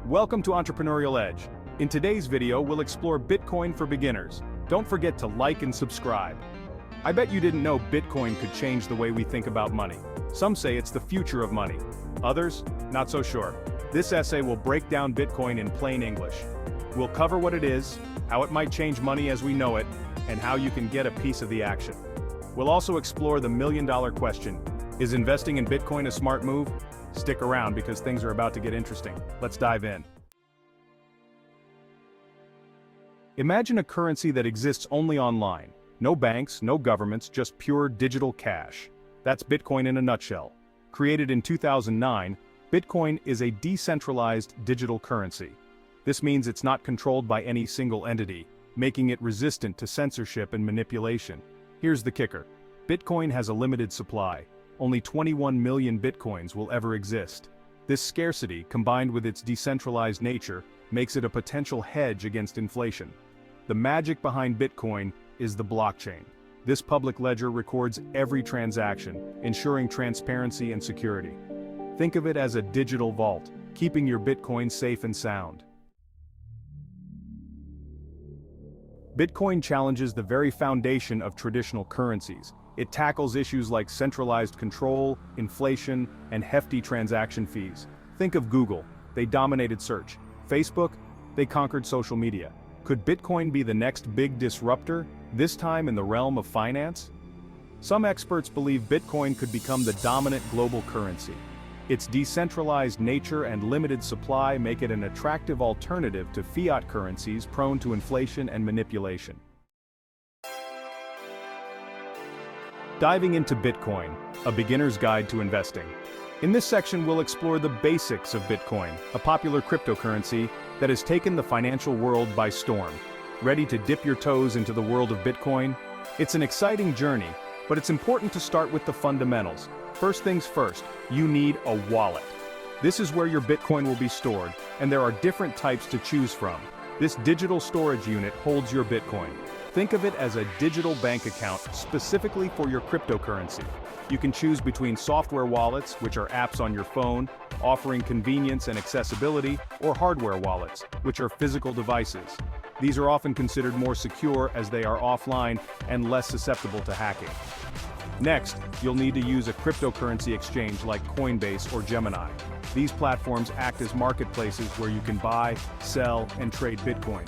Welcome to Entrepreneurial Edge. In today's video, we'll explore Bitcoin for beginners. Don't forget to like and subscribe. I bet you didn't know Bitcoin could change the way we think about money. Some say it's the future of money. Others, not so sure. This essay will break down Bitcoin in plain English. We'll cover what it is, how it might change money as we know it, and how you can get a piece of the action. We'll also explore the million-dollar question. Is investing in Bitcoin a smart move? Stick around because things are about to get interesting. Let's dive in. Imagine a currency that exists only online. No banks, no governments, just pure digital cash. That's Bitcoin in a nutshell. Created in 2009, Bitcoin is a decentralized digital currency. This means it's not controlled by any single entity, making it resistant to censorship and manipulation. Here's the kicker. Bitcoin has a limited supply. Only 21 million Bitcoins will ever exist. This scarcity, combined with its decentralized nature, makes it a potential hedge against inflation. The magic behind Bitcoin is the blockchain. This public ledger records every transaction, ensuring transparency and security. Think of it as a digital vault, keeping your Bitcoin safe and sound. Bitcoin challenges the very foundation of traditional currencies. It tackles issues like centralized control, inflation, and hefty transaction fees. Think of Google, they dominated search. Facebook, they conquered social media. Could Bitcoin be the next big disruptor, this time in the realm of finance? Some experts believe Bitcoin could become the dominant global currency. Its decentralized nature and limited supply make it an attractive alternative to fiat currencies prone to inflation and manipulation. Diving into Bitcoin, a beginner's guide to investing. In this section, we'll explore the basics of Bitcoin, a popular cryptocurrency that has taken the financial world by storm. Ready to dip your toes into the world of Bitcoin? It's an exciting journey, but it's important to start with the fundamentals. First things first, you need a wallet. This is where your Bitcoin will be stored, and there are different types to choose from. This digital storage unit holds your Bitcoin. Think of it as a digital bank account specifically for your cryptocurrency. You can choose between software wallets, which are apps on your phone, offering convenience and accessibility, or hardware wallets, which are physical devices. These are often considered more secure as they are offline and less susceptible to hacking. Next, you'll need to use a cryptocurrency exchange like Coinbase or Gemini. These platforms act as marketplaces where you can buy, sell, and trade Bitcoin.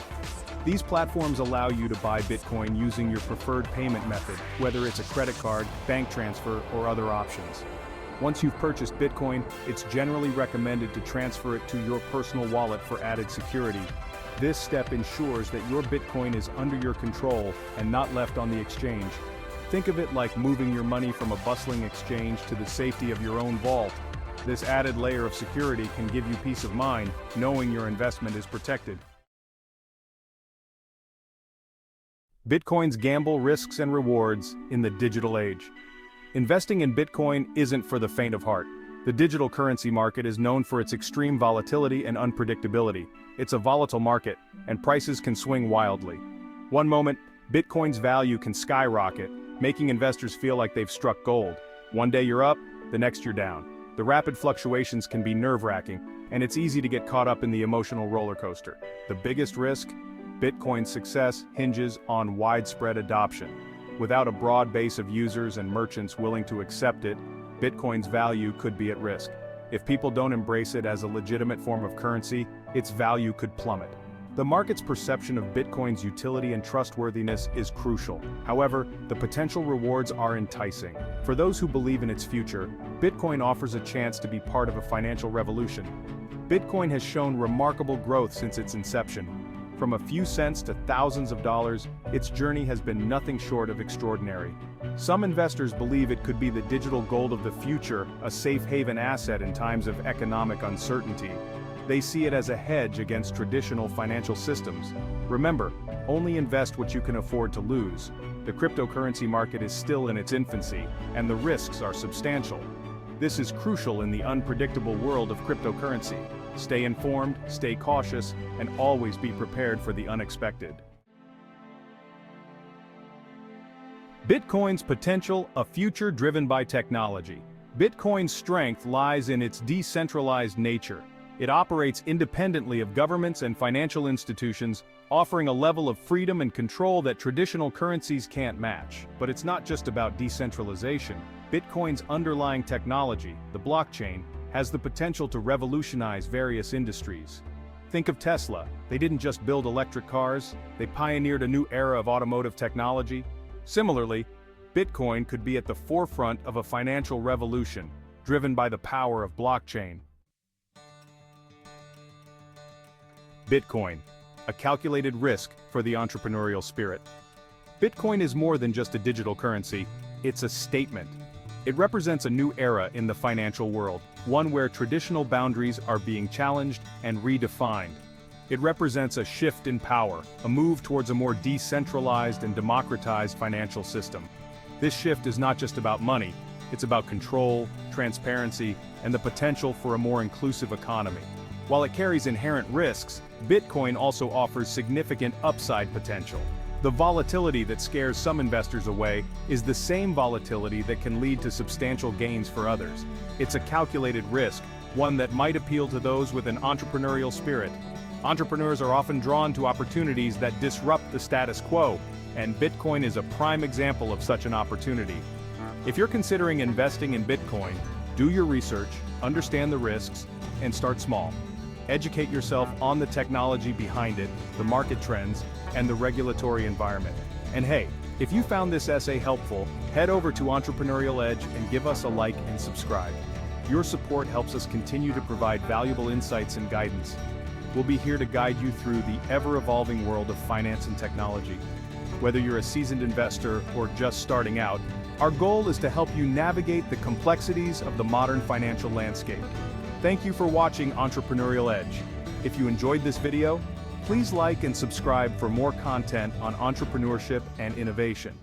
These platforms allow you to buy Bitcoin using your preferred payment method, whether it's a credit card, bank transfer, or other options. Once you've purchased Bitcoin, it's generally recommended to transfer it to your personal wallet for added security. This step ensures that your Bitcoin is under your control and not left on the exchange. Think of it like moving your money from a bustling exchange to the safety of your own vault. This added layer of security can give you peace of mind, knowing your investment is protected. Bitcoin's gamble, risks, and rewards in the digital age. Investing in Bitcoin isn't for the faint of heart. The digital currency market is known for its extreme volatility and unpredictability. It's a volatile market, and prices can swing wildly. One moment, Bitcoin's value can skyrocket, making investors feel like they've struck gold. One day you're up, the next you're down. The rapid fluctuations can be nerve-wracking, and it's easy to get caught up in the emotional roller coaster. The biggest risk? Bitcoin's success hinges on widespread adoption. Without a broad base of users and merchants willing to accept it, Bitcoin's value could be at risk. If people don't embrace it as a legitimate form of currency, its value could plummet. The market's perception of Bitcoin's utility and trustworthiness is crucial. However, the potential rewards are enticing. For those who believe in its future, Bitcoin offers a chance to be part of a financial revolution. Bitcoin has shown remarkable growth since its inception. From a few cents to thousands of dollars, its journey has been nothing short of extraordinary. Some investors believe it could be the digital gold of the future, a safe haven asset in times of economic uncertainty. They see it as a hedge against traditional financial systems. Remember, only invest what you can afford to lose. The cryptocurrency market is still in its infancy, and the risks are substantial. This is crucial in the unpredictable world of cryptocurrency. Stay informed, stay cautious, and always be prepared for the unexpected. Bitcoin's potential, a future driven by technology. Bitcoin's strength lies in its decentralized nature. It operates independently of governments and financial institutions, offering a level of freedom and control that traditional currencies can't match. But it's not just about decentralization. Bitcoin's underlying technology, the blockchain, has the potential to revolutionize various industries. Think of Tesla. They didn't just build electric cars, they pioneered a new era of automotive technology. Similarly, Bitcoin could be at the forefront of a financial revolution, driven by the power of blockchain. Bitcoin, a calculated risk for the entrepreneurial spirit. Bitcoin is more than just a digital currency, it's a statement. It represents a new era in the financial world, one where traditional boundaries are being challenged and redefined. It represents a shift in power, a move towards a more decentralized and democratized financial system. This shift is not just about money, it's about control, transparency, and the potential for a more inclusive economy. While it carries inherent risks, Bitcoin also offers significant upside potential. The volatility that scares some investors away is the same volatility that can lead to substantial gains for others. It's a calculated risk, one that might appeal to those with an entrepreneurial spirit. Entrepreneurs are often drawn to opportunities that disrupt the status quo, and Bitcoin is a prime example of such an opportunity. If you're considering investing in Bitcoin, do your research, understand the risks, and start small. Educate yourself on the technology behind it, the market trends, and the regulatory environment. And hey, if you found this essay helpful, head over to Entrepreneurial Edge and give us a like and subscribe. Your support helps us continue to provide valuable insights and guidance. We'll be here to guide you through the ever-evolving world of finance and technology. Whether you're a seasoned investor or just starting out, our goal is to help you navigate the complexities of the modern financial landscape. Thank you for watching Entrepreneurial Edge. If you enjoyed this video, please like and subscribe for more content on entrepreneurship and innovation.